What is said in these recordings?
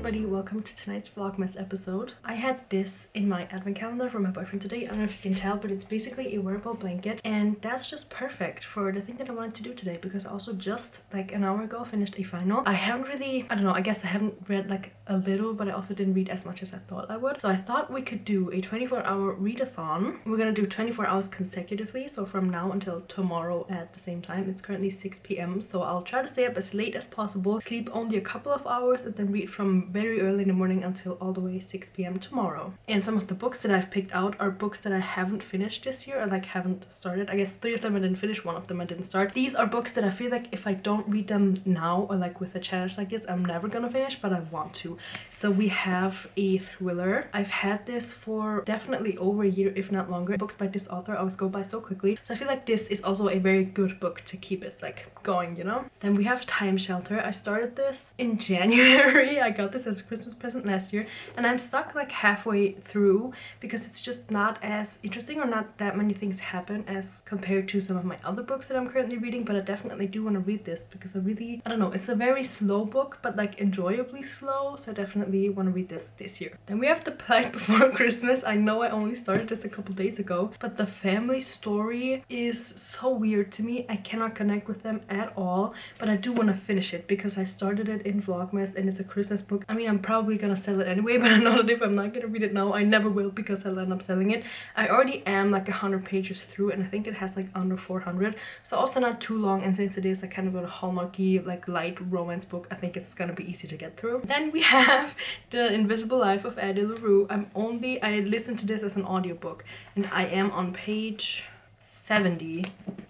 everybody, welcome to tonight's vlogmas episode. I had this in my advent calendar for my boyfriend today. I don't know if you can tell, but it's basically a wearable blanket, and that's just perfect for the thing that I wanted to do today, because I also just like an hour ago finished a final. I haven't really, I don't know, I guess I haven't read like a little, but I also didn't read as much as I thought I would. So I thought we could do a 24-hour readathon. We're gonna do 24 hours consecutively, so from now until tomorrow at the same time. It's currently 6 p.m, so I'll try to stay up as late as possible, sleep only a couple of hours, and then read from very early in the morning until all the way 6 p.m. tomorrow. And some of the books that I've picked out are books that I haven't finished this year, or like haven't started. I guess 3 of them I didn't finish, 1 of them I didn't start. These are books that I feel like if I don't read them now, or like with a challenge like this, I'm never gonna finish, but I want to. So we have a thriller. I've had this for definitely over a year, if not longer. Books by this author always go by so quickly, so I feel like this is also a very good book to keep it like going, you know. Then we have Time Shelter. I started this in January. I got this as a Christmas present last year, and I'm stuck like halfway through because it's just not as interesting, or not that many things happen as compared to some of my other books that I'm currently reading. But I definitely do want to read this because I don't know, it's a very slow book, but like enjoyably slow, so I definitely want to read this year. Then we have The Plague Before Christmas. I know I only started this a couple days ago, but the family story is so weird to me. I cannot connect with them at all, but I do want to finish it because I started it in vlogmas and it's a Christmas book. I mean, I'm probably gonna sell it anyway, but I know that if I'm not gonna read it now, I never will, because I'll end up selling it. I already am like 100 pages through, and I think it has like under 400, so also not too long. And since it is like kind of a hallmarky like light romance book, I think it's gonna be easy to get through. Then we have The Invisible Life of Addie LaRue. I listened to this as an audiobook, and I am on page 70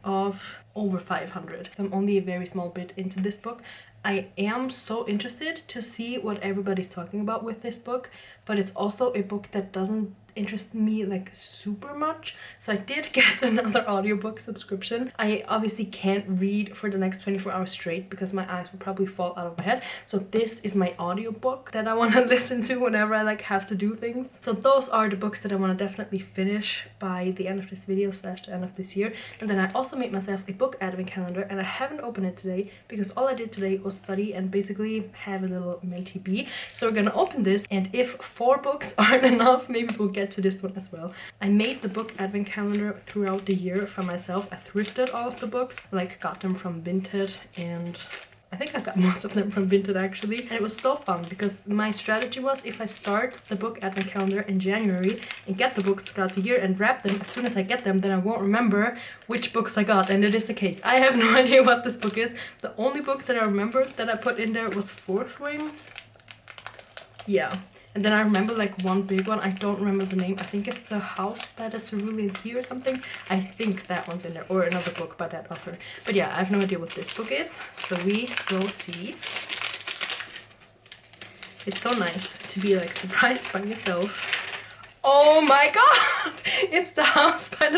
of over 500, so I'm only a very small bit into this book. I am so interested to see what everybody's talking about with this book, but it's also a book that doesn't interest me like super much, so I did get another audiobook subscription. I obviously can't read for the next 24 hours straight because my eyes will probably fall out of my head, so this is my audiobook that I want to listen to whenever I like have to do things. So those are the books that I want to definitely finish by the end of this video / the end of this year. And then I also made myself a book advent calendar, and I haven't opened it today because all I did today was study and basically have a little mentee bee. So we're gonna open this, and if 4 books aren't enough, maybe we'll get to this one as well. I made the book advent calendar throughout the year for myself. I thrifted all of the books, like got them from Vinted, and I think I got most of them from Vinted actually. And it was so fun because my strategy was, if I start the book advent calendar in January and get the books throughout the year and wrap them as soon as I get them, then I won't remember which books I got, and it is the case. I have no idea what this book is. The only book that I remember that I put in there was Fourth Wing. Yeah. And then I remember like one big one, I don't remember the name. I think it's The House by the Cerulean Sea or something. I think that one's in there, or another book by that author. But yeah, I have no idea what this book is, so we will see. It's so nice to be like surprised by yourself. Oh my god! It's The House by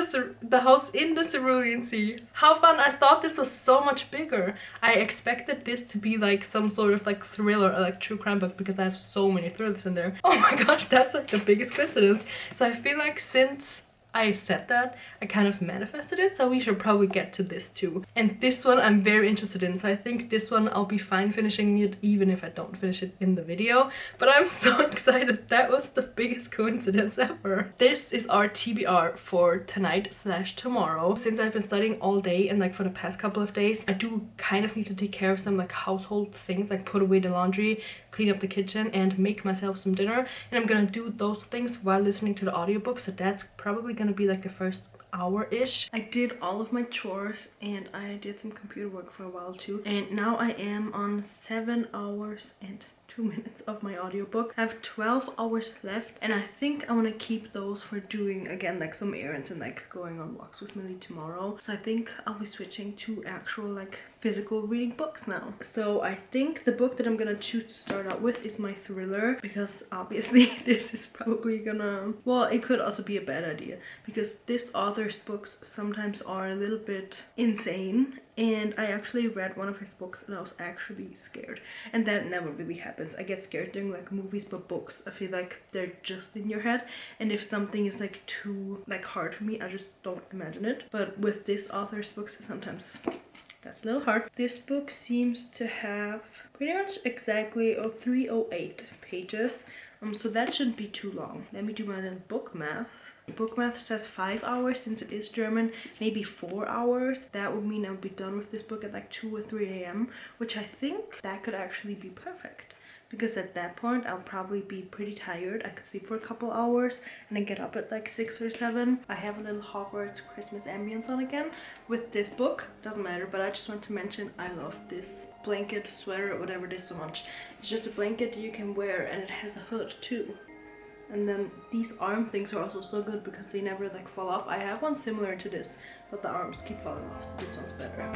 the House in the Cerulean Sea. How fun! I thought this was so much bigger. I expected this to be like some sort of like thriller or like true crime book, because I have so many thrillers in there. Oh my gosh, that's like the biggest coincidence. So I feel like since I said that, I kind of manifested it, so we should probably get to this too. And this one I'm very interested in, so I think this one I'll be fine finishing it even if I don't finish it in the video. But I'm so excited. That was the biggest coincidence ever. This is our TBR for tonight / tomorrow. Since I've been studying all day and like for the past couple of days, I do kind of need to take care of some like household things, like put away the laundry, clean up the kitchen, and make myself some dinner. And I'm gonna do those things while listening to the audiobook, so that's probably gonna be like the first hour-ish. I did all of my chores and I did some computer work for a while too, and now I am on 7 hours and 2 minutes of my audiobook. I have 12 hours left, and I think I want to keep those for doing again like some errands and like going on walks with Millie tomorrow. So I think I'll be switching to actual like physical reading books now. So I think the book that I'm gonna choose to start out with is my thriller, because obviously this is probably gonna, well, it could also be a bad idea because this author's books sometimes are a little bit insane, and I actually read one of his books and I was actually scared, and that never really happens. I get scared during like movies, but books, I feel like they're just in your head, and if something is like too like hard for me, I just don't imagine it. But with this author's books, sometimes That's a little hard. This book seems to have pretty much exactly 308 pages. So that shouldn't be too long. Let me do my little book math. Book math says 5 hours since it is German, maybe 4 hours. That would mean I'll be done with this book at like 2 or 3 a.m. which I think that could actually be perfect. Because at that point I'll probably be pretty tired. I could sleep for a couple hours and then get up at like 6 or 7. I have a little Hogwarts Christmas ambience on again with this book. Doesn't matter, but I just want to mention I love this blanket, sweater, whatever it is so much. It's just a blanket you can wear and it has a hood too. And then these arm things are also so good because they never like fall off. I have one similar to this, but the arms keep falling off, so this one's better.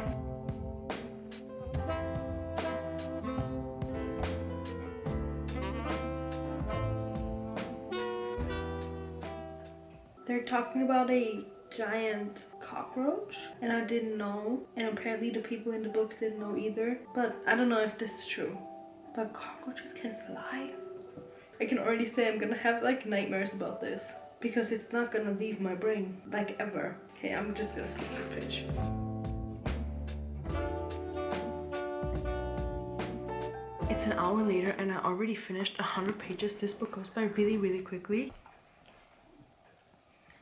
They're talking about a giant cockroach and I didn't know, and apparently the people in the book didn't know either, but I don't know if this is true, but cockroaches can fly. I can already say I'm gonna have like nightmares about this because it's not gonna leave my brain like ever. Okay, I'm just gonna skip this page. It's an hour later and I already finished 100 pages. This book goes by really quickly.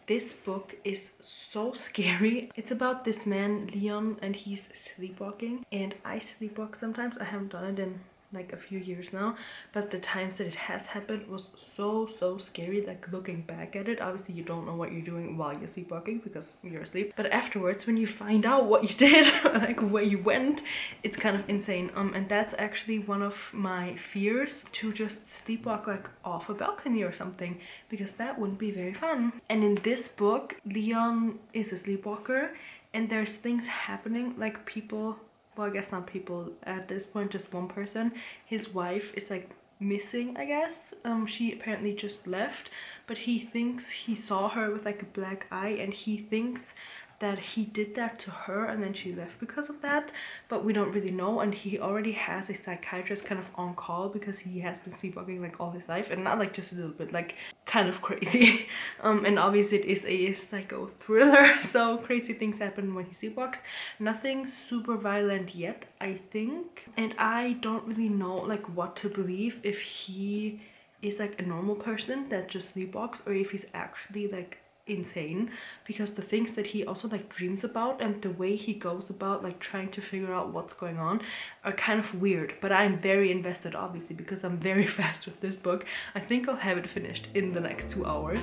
This book is so scary. It's about this man, Leon, and he's sleepwalking. And I sleepwalk sometimes. I haven't done it in like a few years now, but the times that it has happened was so scary. Like looking back at it, obviously you don't know what you're doing while you're sleepwalking because you're asleep, but afterwards when you find out what you did like where you went, it's kind of insane. And that's actually one of my fears, to just sleepwalk like off a balcony or something, because that wouldn't be very fun. And in this book, Leon is a sleepwalker and there's things happening, like people, well, I guess not people at this point, just one person. His wife is like missing, I guess. She apparently just left, but he thinks he saw her with like a black eye and he thinks that he did that to her and then she left because of that, but we don't really know. And he already has a psychiatrist kind of on call because he has been sleepwalking like all his life, and not like just a little bit, like kind of crazy. And obviously it is a psycho thriller, so crazy things happen when he sleepwalks. Nothing super violent yet, I think, and I don't really know like what to believe, if he is like a normal person that just sleepwalks or if he's actually like insane, because the things that he also like dreams about and the way he goes about like trying to figure out what's going on are kind of weird. But I'm very invested, obviously, because I'm very fast with this book. I think I'll have it finished in the next 2 hours.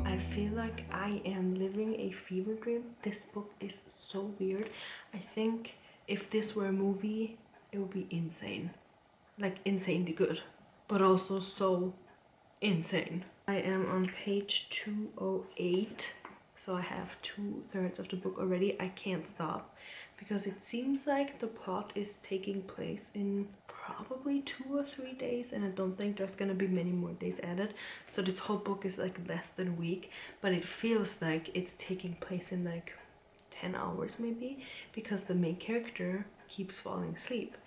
I feel like I am living a fever dream. This book is so weird. I think if this were a movie, it would be insane. Like insanely good, but also so insane. I am on page 208, so I have 2/3 of the book already. I can't stop because it seems like the plot is taking place in probably 2 or 3 days, and I don't think there's gonna be many more days added, so this whole book is like less than a week, but it feels like it's taking place in like 10 hours maybe, because the main character keeps falling asleep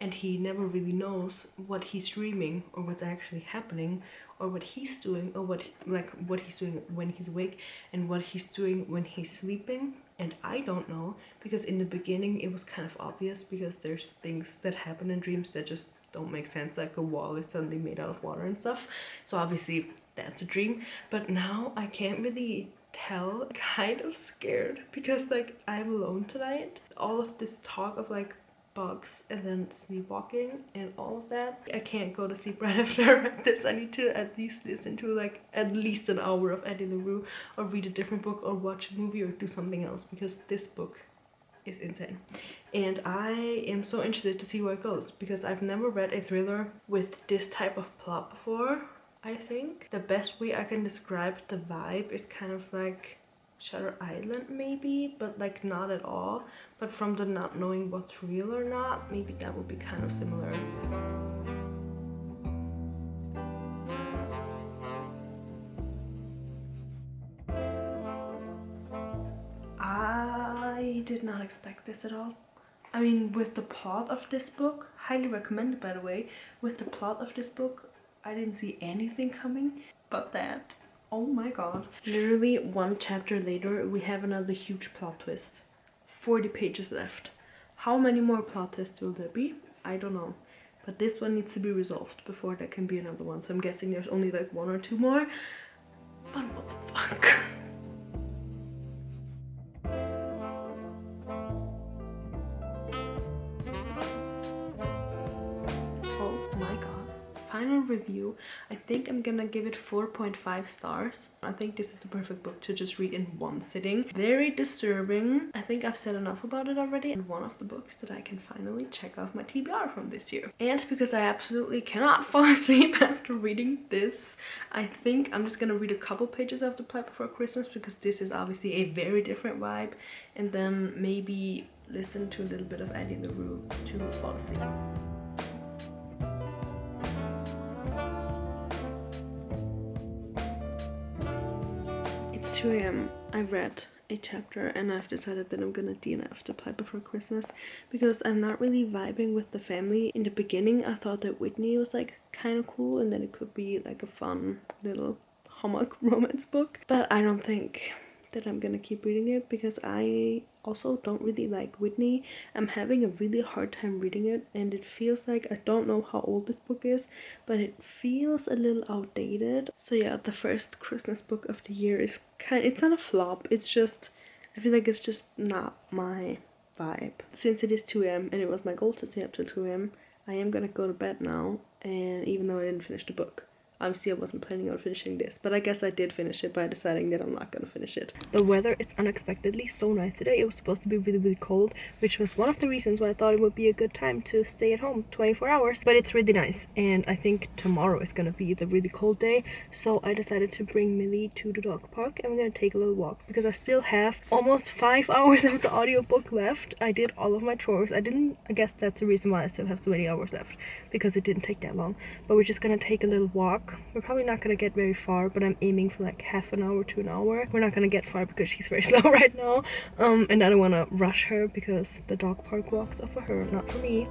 and he never really knows what he's dreaming or what's actually happening, or what he's doing, or what he's doing when he's awake and what he's doing when he's sleeping. And I don't know, because in the beginning it was kind of obvious, because there's things that happen in dreams that just don't make sense, like a wall is suddenly made out of water and stuff, so obviously that's a dream. But now I can't really tell. Kind of scared because like I'm alone tonight. All of this talk of like bugs and then sleepwalking and all of that, I can't go to sleep right after I read this. I need to at least listen to like at least an hour of Eddie LaRue, or read a different book, or watch a movie, or do something else, because this book is insane. And I am so interested to see where it goes, because I've never read a thriller with this type of plot before. I think the best way I can describe the vibe is kind of like Shutter Island maybe, but like not at all. But from the not knowing what's real or not, maybe that would be kind of similar. I did not expect this at all. I mean, with the plot of this book, highly recommended by the way, with the plot of this book, I didn't see anything coming but that. Oh my god. Literally one chapter later, we have another huge plot twist. 40 pages left. How many more plot twists will there be? I don't know. But this one needs to be resolved before there can be another one. So I'm guessing there's only like 1 or 2 more. But what the fuck? Oh my god. Final review. I think I'm gonna give it 4.5 stars. I think this is the perfect book to just read in one sitting. Very disturbing. I think I've said enough about it already. And one of the books that I can finally check off my TBR from this year. And because I absolutely cannot fall asleep after reading this, I think I'm just gonna read a couple pages of The Plot Before Christmas, because this is obviously a very different vibe. And then maybe listen to a little bit of Andy LaRue to fall asleep. It's 2 a.m. I read a chapter and I've decided that I'm gonna DNF The Plot Before Christmas because I'm not really vibing with the family. In the beginning I thought that Whitney was like kind of cool and then it could be like a fun little Hallmark romance book, but I don't think that I'm gonna keep reading it because I also don't really like Whitney. I'm having a really hard time reading it and it feels like, I don't know how old this book is, but it feels a little outdated. So yeah, the first Christmas book of the year is it's not a flop, it's just, I feel like it's just not my vibe. Since it is 2 a.m. and it was my goal to stay up till 2 a.m, I am gonna go to bed now, and even though I didn't finish the book. Obviously I wasn't planning on finishing this, but I guess I did finish it by deciding that I'm not gonna finish it. The weather is unexpectedly so nice today. It was supposed to be really cold, which was one of the reasons why I thought it would be a good time to stay at home 24 hours. But it's really nice, and I think tomorrow is gonna be the really cold day. So I decided to bring Millie to the dog park and we're gonna take a little walk because I still have almost 5 hours of the audiobook left. I did all of my chores. I guess that's the reason why I still have so many hours left, because it didn't take that long. But we're just gonna take a little walk. We're probably not gonna get very far, but I'm aiming for like half an hour to an hour. We're not gonna get far because she's very slow right now, and I don't want to rush her because the dog park walks are for her, not for me.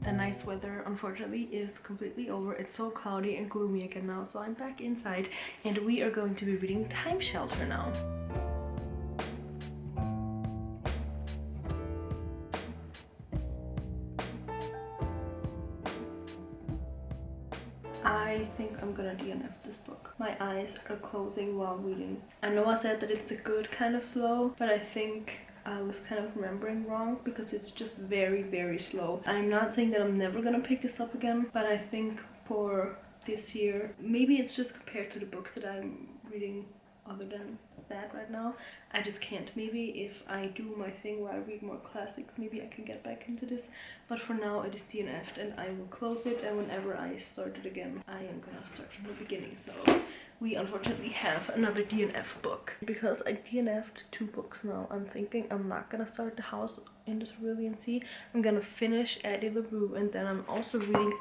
The nice weather unfortunately is completely over. It's so cloudy and gloomy again now, so I'm back inside and we are going to be reading Time Shelter now. I think I'm gonna DNF this book. My eyes are closing while reading. I know I said that it's a good kind of slow, but I think I was kind of remembering wrong because it's just very slow. I'm not saying that I'm never gonna pick this up again, but I think for this year, maybe it's just compared to the books that I'm reading other than that right now, I just can't. Maybe if I do my thing where I read more classics, maybe I can get back into this, but for now it is DNF'd and I will close it, and whenever I start it again I am gonna start from the beginning. So we unfortunately have another DNF book. Because I DNF'd 2 books now, I'm thinking I'm not gonna start The House in the Cerulean Sea. I'm gonna finish Addie LaRue, and then I'm also reading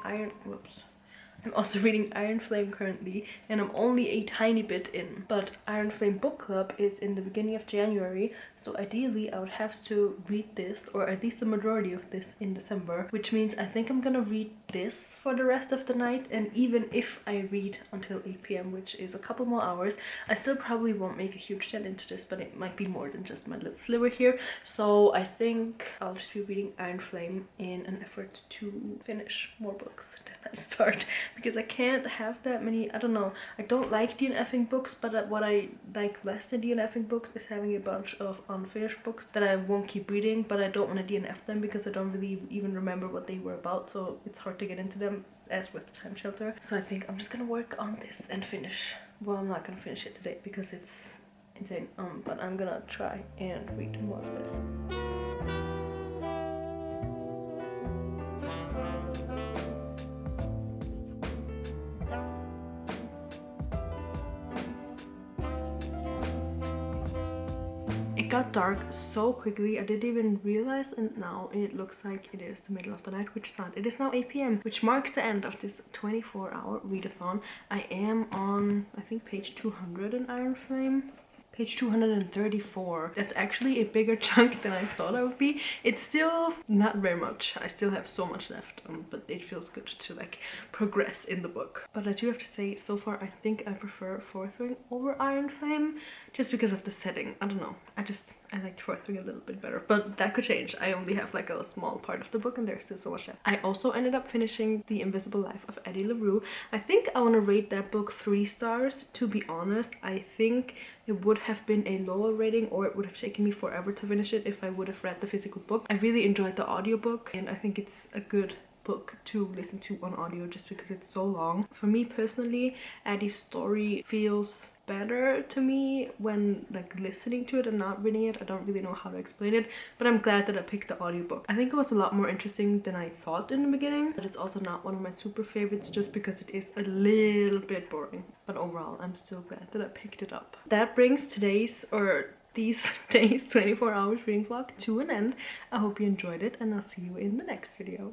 Iron Flame currently, and I'm only a tiny bit in. But Iron Flame Book Club is in the beginning of January, so ideally I would have to read this, or at least the majority of this, in December, which means I think I'm gonna read this for the rest of the night. And even if I read until 8 p.m, which is a couple more hours, I still probably won't make a huge dent into this, but it might be more than just my little sliver here. So I think I'll just be reading Iron Flame in an effort to finish more books than I start, because I can't have that many. I don't know, I don't like DNFing books, but what I like less than DNFing books is having a bunch of unfinished books that I won't keep reading, but I don't want to DNF them because I don't really even remember what they were about, so it's hard to get into them, as with Time Shelter. So I think I'm just gonna work on this and finish. Well, I'm not gonna finish it today because it's insane, but I'm gonna try and read more of this. got dark so quickly, I didn't even realize, and now it looks like it is the middle of the night, which is not. It is now 8 p.m, which marks the end of this 24-hour readathon. I am on, I think, page 200 in Iron Flame. Page 234. That's actually a bigger chunk than I thought I would be. It's still not very much. I still have so much left, but it feels good to like progress in the book. But I do have to say, so far I think I prefer Fourth Ring over Iron Flame, just because of the setting. I don't know. I like Fourth Ring a little bit better, but that could change. I only have like a small part of the book and there's still so much left. I also ended up finishing The Invisible Life of Eddie LaRue. I think I want to rate that book 3 stars, to be honest. I think it would have been a lower rating, or it would have taken me forever to finish it if I would have read the physical book. I really enjoyed the audiobook, and I think it's a good book to listen to on audio just because it's so long. For me personally, Addie's story feels better to me when like listening to it and not reading it. I don't really know how to explain it, but I'm glad that I picked the audiobook. I think it was a lot more interesting than I thought in the beginning, but it's also not one of my super favorites just because it is a little bit boring. But overall, I'm still glad that I picked it up. That brings today's, or these days, 24 hours reading vlog to an end. I hope you enjoyed it, and I'll see you in the next video.